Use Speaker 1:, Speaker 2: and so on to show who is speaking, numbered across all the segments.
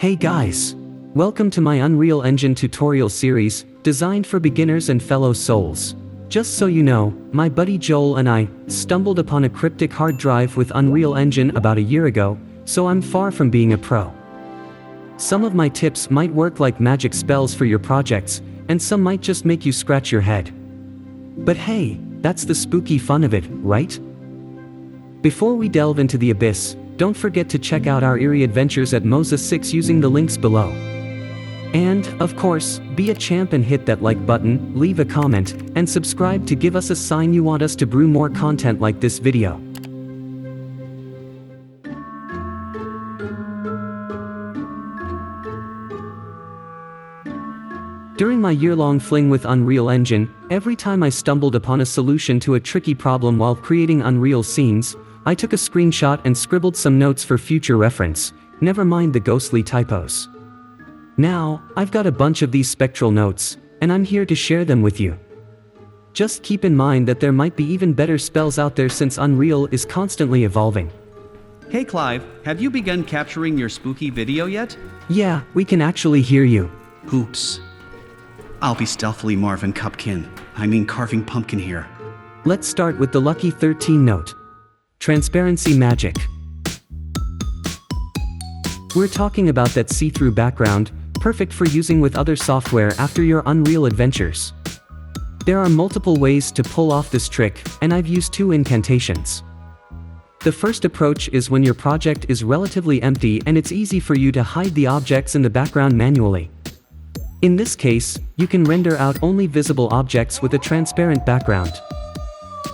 Speaker 1: Hey guys! Welcome to my Unreal Engine tutorial series, designed for beginners and fellow souls. Just so you know, my buddy Joel and I stumbled upon a cryptic hard drive with Unreal Engine about a year ago, so I'm far from being a pro. Some of my tips might work like magic spells for your projects, and some might just make you scratch your head. But hey, that's the spooky fun of it, right? Before we delve into the abyss, don't forget to check out our eerie adventures at Moses 6 using the links below. And, of course, be a champ and hit that like button, leave a comment, and subscribe to give us a sign you want us to brew more content like this video. During my year-long fling with Unreal Engine, every time I stumbled upon a solution to a tricky problem while creating Unreal scenes, I took a screenshot and scribbled some notes for future reference, never mind the ghostly typos. Now, I've got a bunch of these spectral notes, and I'm here to share them with you. Just keep in mind that there might be even better spells out there since Unreal is constantly evolving.
Speaker 2: Hey Clive, have you begun capturing your spooky video yet?
Speaker 1: Yeah, we can actually hear you.
Speaker 2: Oops. I'll be stealthily Marvin carving pumpkin here.
Speaker 1: Let's start with the lucky 13 note. Transparency magic. We're talking about that see-through background, perfect for using with other software after your Unreal adventures. There are multiple ways to pull off this trick, and I've used two incantations. The first approach is when your project is relatively empty and it's easy for you to hide the objects in the background manually. In this case, you can render out only visible objects with a transparent background.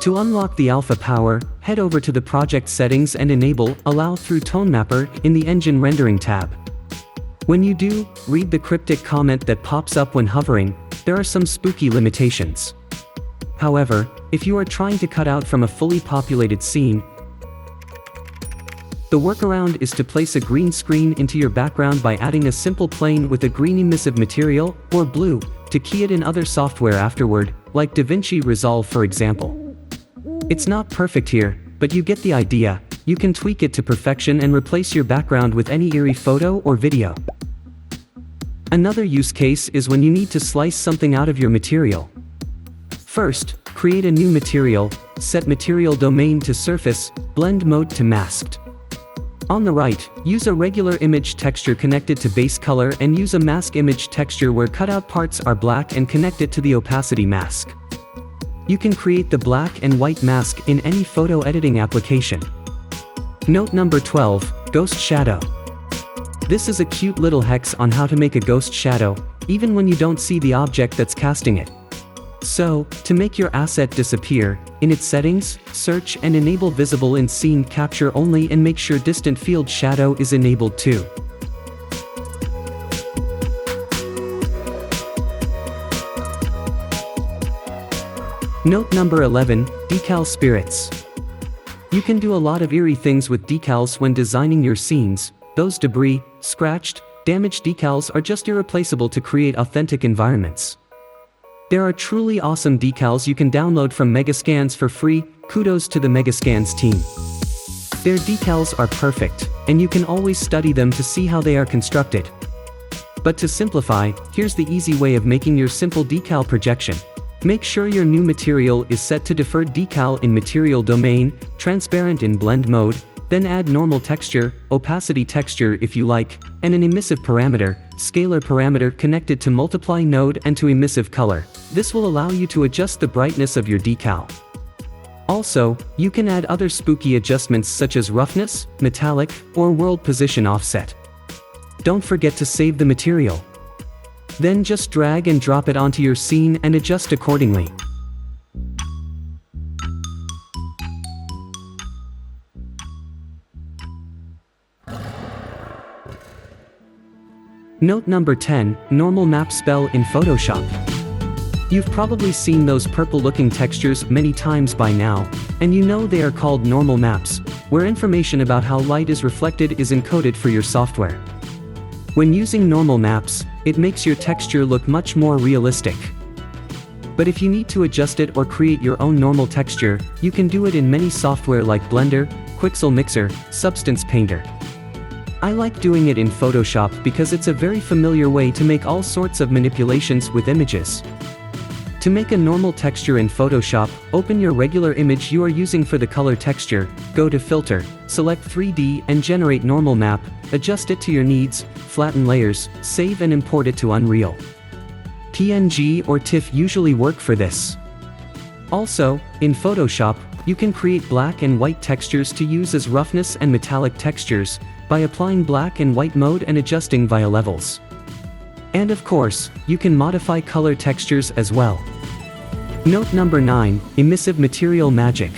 Speaker 1: To unlock the alpha power, head over to the project settings and enable Allow through Tone Mapper in the Engine Rendering tab. When you do, read the cryptic comment that pops up when hovering. There are some spooky limitations. However, if you are trying to cut out from a fully populated scene, the workaround is to place a green screen into your background by adding a simple plane with a green emissive material, or blue, to key it in other software afterward, like DaVinci Resolve for example. It's not perfect here, but you get the idea. You can tweak it to perfection and replace your background with any eerie photo or video. Another use case is when you need to slice something out of your material. First, create a new material, set material domain to surface, blend mode to masked. On the right, use a regular image texture connected to base color and use a mask image texture where cutout parts are black and connect it to the opacity mask. You can create the black and white mask in any photo editing application. Note number 12, Ghost Shadow. This is a cute little hex on how to make a ghost shadow, even when you don't see the object that's casting it. So, to make your asset disappear, in its settings, search and enable visible in scene capture only and make sure distant field shadow is enabled too. Note number 11, Decal Spirits. You can do a lot of eerie things with decals when designing your scenes. Those debris, scratched, damaged decals are just irreplaceable to create authentic environments. There are truly awesome decals you can download from Megascans for free. Kudos to the Megascans team. Their decals are perfect, and you can always study them to see how they are constructed. But to simplify, here's the easy way of making your simple decal projection. Make sure your new material is set to deferred decal in material domain, transparent in blend mode, then add normal texture, opacity texture if you like, and an emissive parameter, scalar parameter connected to multiply node and to emissive color. This will allow you to adjust the brightness of your decal. Also, you can add other spooky adjustments such as roughness, metallic, or world position offset. Don't forget to save the material. Then just drag and drop it onto your scene and adjust accordingly. Note number 10, Normal Map spell in Photoshop. You've probably seen those purple-looking textures many times by now, and you know they are called normal maps, where information about how light is reflected is encoded for your software. When using normal maps, it makes your texture look much more realistic. But if you need to adjust it or create your own normal texture, you can do it in many software like Blender, Quixel Mixer, Substance Painter. I like doing it in Photoshop because it's a very familiar way to make all sorts of manipulations with images. To make a normal texture in Photoshop, open your regular image you are using for the color texture, go to Filter, select 3D and generate normal map, adjust it to your needs, flatten layers, save and import it to Unreal. PNG or TIFF usually work for this. Also, in Photoshop, you can create black and white textures to use as roughness and metallic textures, by applying black and white mode and adjusting via levels. And of course, you can modify color textures as well. Note number 9, Emissive Material Magic.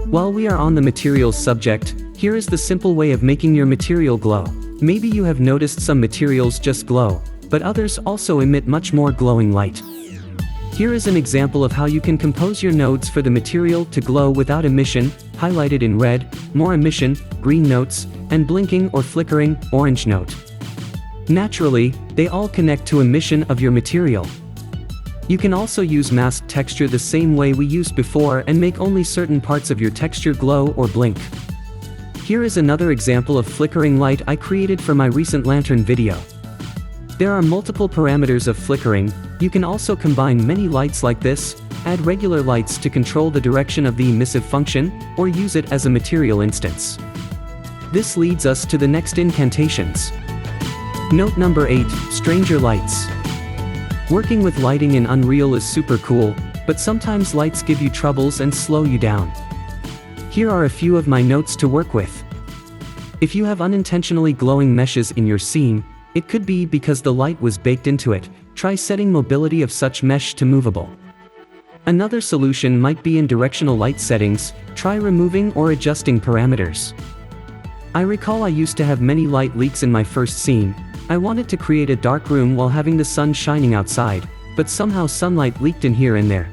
Speaker 1: While we are on the materials subject, here is the simple way of making your material glow. Maybe you have noticed some materials just glow, but others also emit much more glowing light. Here is an example of how you can compose your nodes for the material to glow without emission, highlighted in red, more emission, green notes, and blinking or flickering, orange note. Naturally, they all connect to emission of your material. You can also use masked texture the same way we used before and make only certain parts of your texture glow or blink. Here is another example of flickering light I created for my recent lantern video. There are multiple parameters of flickering. You can also combine many lights like this, add regular lights to control the direction of the emissive function, or use it as a material instance. This leads us to the next incantations. Note number 8, Stranger Lights. Working with lighting in Unreal is super cool, but sometimes lights give you troubles and slow you down. Here are a few of my notes to work with. If you have unintentionally glowing meshes in your scene, it could be because the light was baked into it. Try setting mobility of such mesh to movable. Another solution might be in directional light settings. Try removing or adjusting parameters. I recall I used to have many light leaks in my first scene. I wanted to create a dark room while having the sun shining outside, but somehow sunlight leaked in here and there.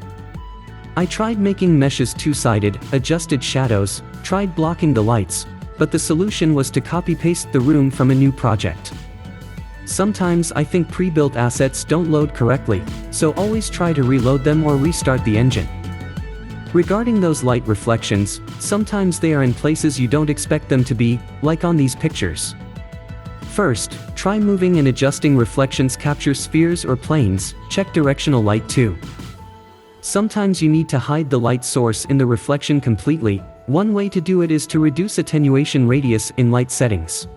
Speaker 1: I tried making meshes two-sided, adjusted shadows, tried blocking the lights, but the solution was to copy-paste the room from a new project. Sometimes I think pre-built assets don't load correctly, so always try to reload them or restart the engine. Regarding those light reflections, sometimes they are in places you don't expect them to be, like on these pictures. First, try moving and adjusting reflections, capture spheres or planes, check directional light too. Sometimes you need to hide the light source in the reflection completely. One way to do it is to reduce attenuation radius in light settings.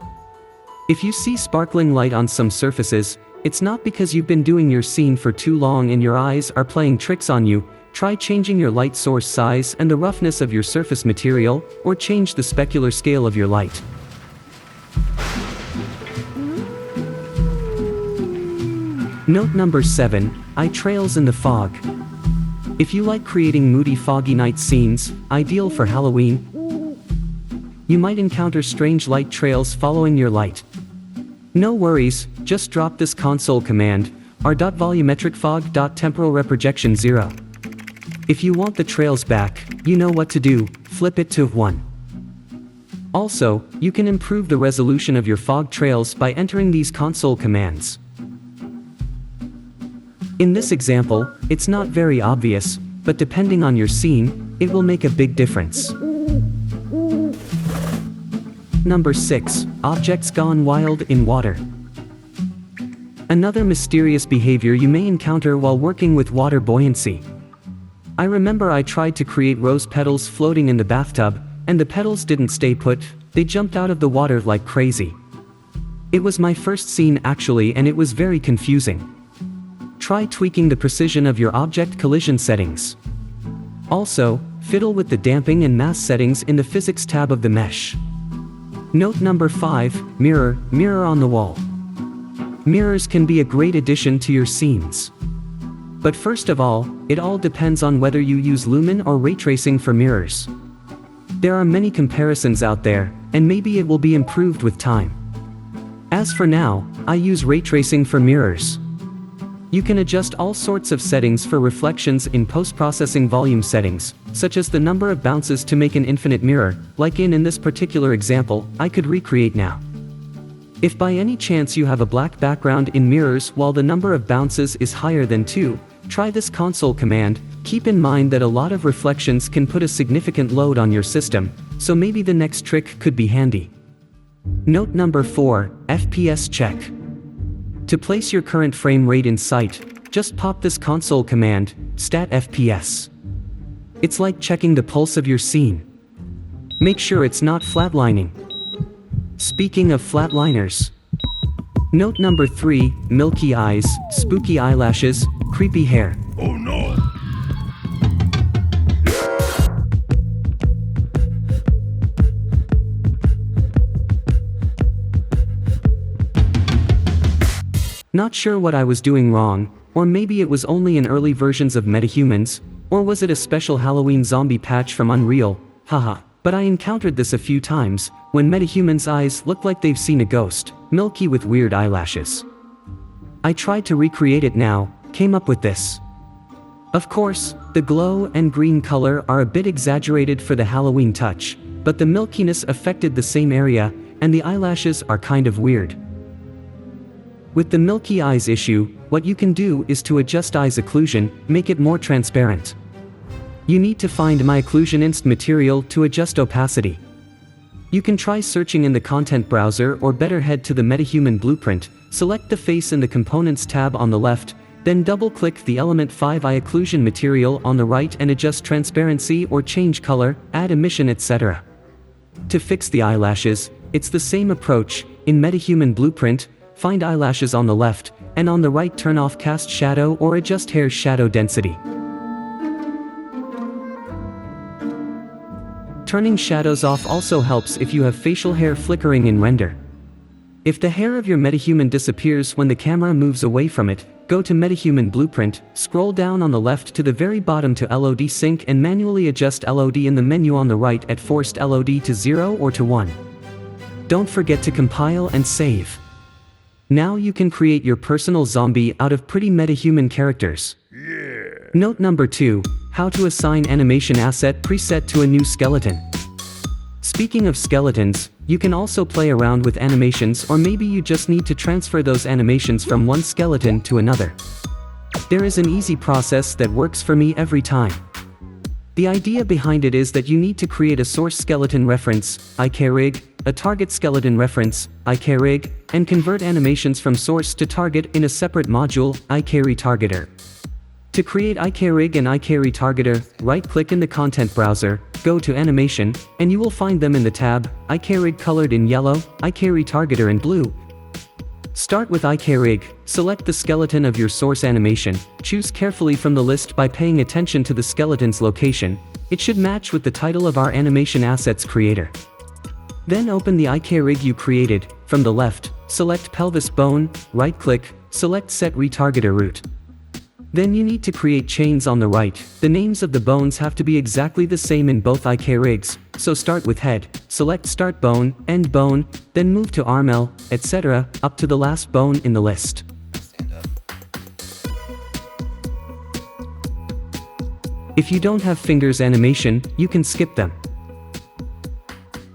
Speaker 1: If you see sparkling light on some surfaces, it's not because you've been doing your scene for too long and your eyes are playing tricks on you. Try changing your light source size and the roughness of your surface material, or change the specular scale of your light. Note number 7, Eye Trails in the Fog. If you like creating moody foggy night scenes, ideal for Halloween, you might encounter strange light trails following your light. No worries, just drop this console command, r.volumetricfog.temporalreprojection 0. If you want the trails back, you know what to do, flip it to 1. Also, you can improve the resolution of your fog trails by entering these console commands. In this example, it's not very obvious, but depending on your scene, it will make a big difference. Number 6, Objects Gone Wild in Water. Another mysterious behavior you may encounter while working with water buoyancy. I remember I tried to create rose petals floating in the bathtub, and the petals didn't stay put, they jumped out of the water like crazy. It was my first scene actually, and it was very confusing. Try tweaking the precision of your object collision settings. Also, fiddle with the damping and mask settings in the physics tab of the mesh. Note number 5, Mirror on the wall. Mirrors can be a great addition to your scenes. But first of all, it all depends on whether you use lumen or ray tracing for mirrors. There are many comparisons out there, and maybe it will be improved with time. As for now, I use ray tracing for mirrors. You can adjust all sorts of settings for reflections in post-processing volume settings, such as the number of bounces to make an infinite mirror, like in this particular example, I could recreate now. If by any chance you have a black background in mirrors while the number of bounces is higher than 2, try this console command. Keep in mind that a lot of reflections can put a significant load on your system, so maybe the next trick could be handy. Note number 4, FPS check. To place your current frame rate in sight, just pop this console command, stat FPS. It's like checking the pulse of your scene. Make sure it's not flatlining. Speaking of flatliners. Note number 3, milky eyes, spooky eyelashes, creepy hair.
Speaker 3: Oh no!
Speaker 1: Not sure what I was doing wrong, or maybe it was only in early versions of metahumans, or was it a special Halloween zombie patch from Unreal, haha. But I encountered this a few times, when metahumans' eyes look like they've seen a ghost, milky with weird eyelashes. I tried to recreate it now, came up with this. Of course, the glow and green color are a bit exaggerated for the Halloween touch, but the milkiness affected the same area, and the eyelashes are kind of weird. With the milky eyes issue, what you can do is to adjust eyes occlusion, make it more transparent. You need to find my occlusion inst material to adjust opacity. You can try searching in the content browser or better head to the MetaHuman blueprint, select the face in the components tab on the left, then double-click the element 5 eye occlusion material on the right and adjust transparency or change color, add emission etc. To fix the eyelashes, it's the same approach. In MetaHuman blueprint, find eyelashes on the left, and on the right turn off cast shadow or adjust hair's shadow density. Turning shadows off also helps if you have facial hair flickering in render. If the hair of your metahuman disappears when the camera moves away from it, go to MetaHuman Blueprint, scroll down on the left to the very bottom to LOD Sync and manually adjust LOD in the menu on the right at forced LOD to 0 or to 1. Don't forget to compile and save. Now you can create your personal zombie out of pretty metahuman characters.
Speaker 3: Yeah.
Speaker 1: Note number 2, how to assign animation asset preset to a new skeleton. Speaking of skeletons, you can also play around with animations, or maybe you just need to transfer those animations from one skeleton to another. There is an easy process that works for me every time. The idea behind it is that you need to create a source skeleton reference, ikrig, a target skeleton reference, ikrig, and convert animations from source to target in a separate module, ikretargeter. To create ikrig and ikretargeter, right-click in the content browser, go to animation, and you will find them in the tab, ikrig colored in yellow, ikretargeter in blue. Start with ikrig, select the skeleton of your source animation, choose carefully from the list by paying attention to the skeleton's location. It should match with the title of our animation assets creator. Then open the ikrig you created. From the left, select pelvis bone, right-click, select set retargeter route. Then you need to create chains on the right. The names of the bones have to be exactly the same in both ikrigs, so start with head, select start bone, end bone, then move to arm, etc., up to the last bone in the list. If you don't have fingers animation, you can skip them.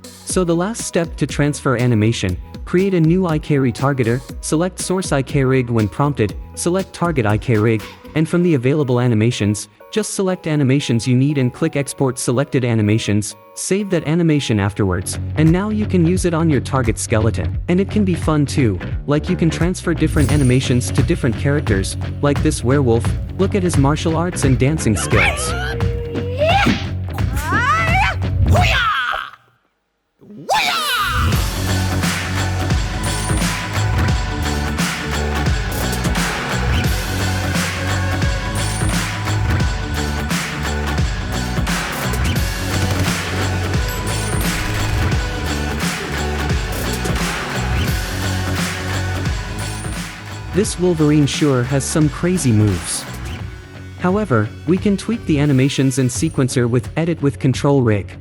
Speaker 1: So the last step to transfer animation, create a new ikretargeter, select source ikrig when prompted, select target ikrig, and from the available animations, just select animations you need and click export selected animations, save that animation afterwards, and now you can use it on your target skeleton. And it can be fun too, like you can transfer different animations to different characters, like this werewolf, look at his martial arts and dancing skills. This Wolverine sure has some crazy moves. However, we can tweak the animations in sequencer with Edit with Control Rig.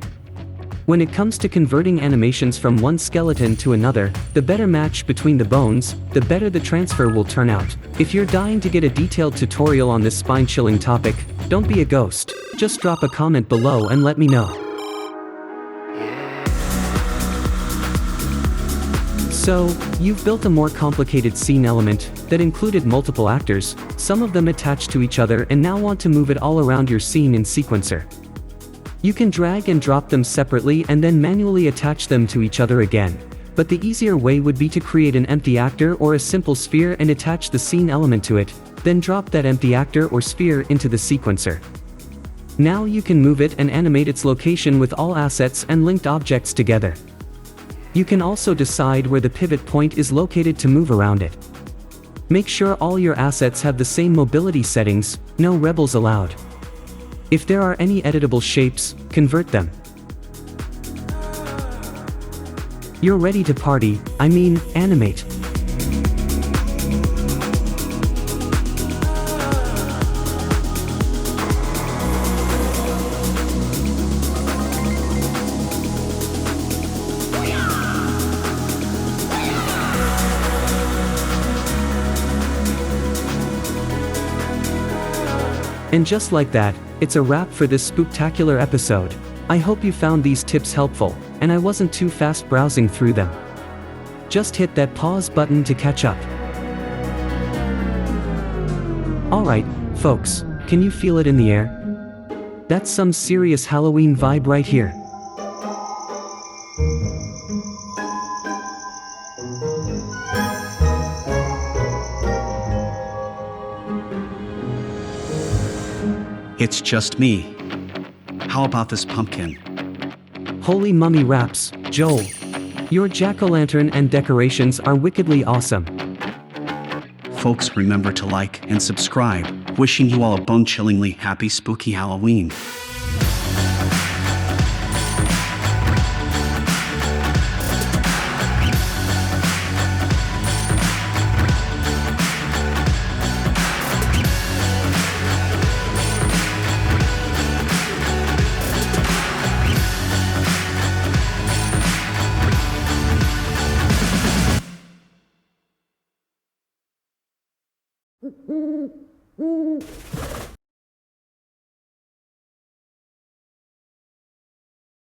Speaker 1: When it comes to converting animations from one skeleton to another, the better match between the bones, the better the transfer will turn out. If you're dying to get a detailed tutorial on this spine-chilling topic, don't be a ghost. Just drop a comment below and let me know. So, you've built a more complicated scene element that included multiple actors, some of them attached to each other, and now want to move it all around your scene in sequencer. You can drag and drop them separately and then manually attach them to each other again. But the easier way would be to create an empty actor or a simple sphere and attach the scene element to it, then drop that empty actor or sphere into the sequencer. Now you can move it and animate its location with all assets and linked objects together. You can also decide where the pivot point is located to move around it. Make sure all your assets have the same mobility settings, no rebels allowed. If there are any editable shapes, convert them. You're ready to party, animate. And just like that, it's a wrap for this spooktacular episode. I hope you found these tips helpful, and I wasn't too fast browsing through them. Just hit that pause button to catch up. Alright, folks, can you feel it in the air? That's some serious Halloween vibe right here.
Speaker 2: It's just me. How about this pumpkin?
Speaker 1: Holy mummy wraps, Joel. Your jack-o'-lantern and decorations are wickedly awesome.
Speaker 2: Folks, remember to like and subscribe. Wishing you all a bone-chillingly happy spooky Halloween.